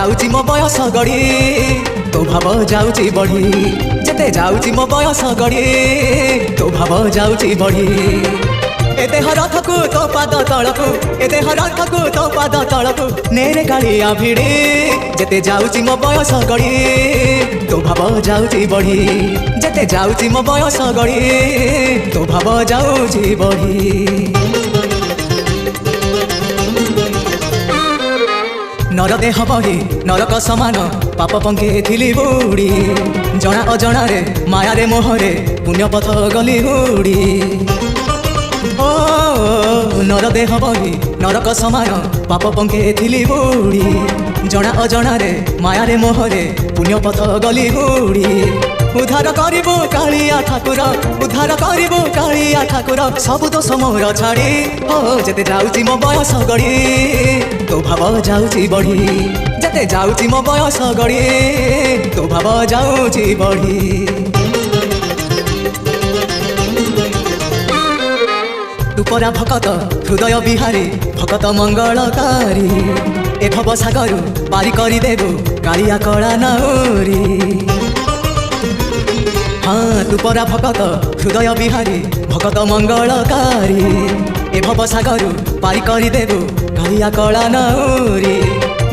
जाउची मो बयस गड़ी तो भाव जाउची बढ़ी जेते जाउची मो बयस गड़ी तो भाव जाउची बढ़ी ए देह रथकु तो पाद तलकु ए देह रथकु तो पाद तलकु नेरे कालिया भिड़ी जेते जाउची मो बयस गड़ी तो भाव जाउची बढ़ी जेते जाउची मो बयस गड़ी तो भाव जाउची बढ़ी नर देह बढ़ी नरक समान पाप पंखे थिली बुड़ी जना अजना रे माया रे मोहरे पुण्य पथ गली उड़ी ओ नर देह बढ़ी नरक समान पाप पंखे थिली बुड़ी जना अजना रे माया रे मोहरे पुण्य पथ गली उड़ी उद्धार करिबो कालिया ठाकुर उद्धार करिबो कालिया ठाकुर सब दोष मोर छाड़ी हो जेते जाउची मो बयस गड़ी तो भाव जाउची बढ़ी जेते जाउची मो बयस गड़ी तो भाव जाउची बढ़ी तुपरा भकत हृदय बिहारी भकत मंगलकारी ए भव सागर पारी करी देबो कालिया कला नाउरी हाँ तुपरा भकत हृदय बिहारी भकत मंगलकारी ए भव सागर पारी करी देबो कालिया कला नाउरी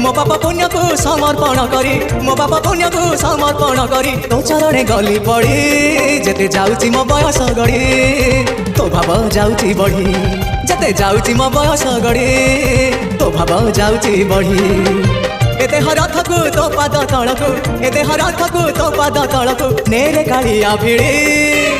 मो बाप पुण्य को समर्पण करी मो बाप पुण्य को समर्पण करी तो चरणे गली पड़ी जेते जाउची मो बयस गड़ी तो भाव जाउची बढ़ी जेते जाउची मो बयस गड़ी तो भाव जाउची बढ़ी एते रथकु तो पाद तलकु एते रथकु तो पाद तलकु नेरे कालिया भिड़ी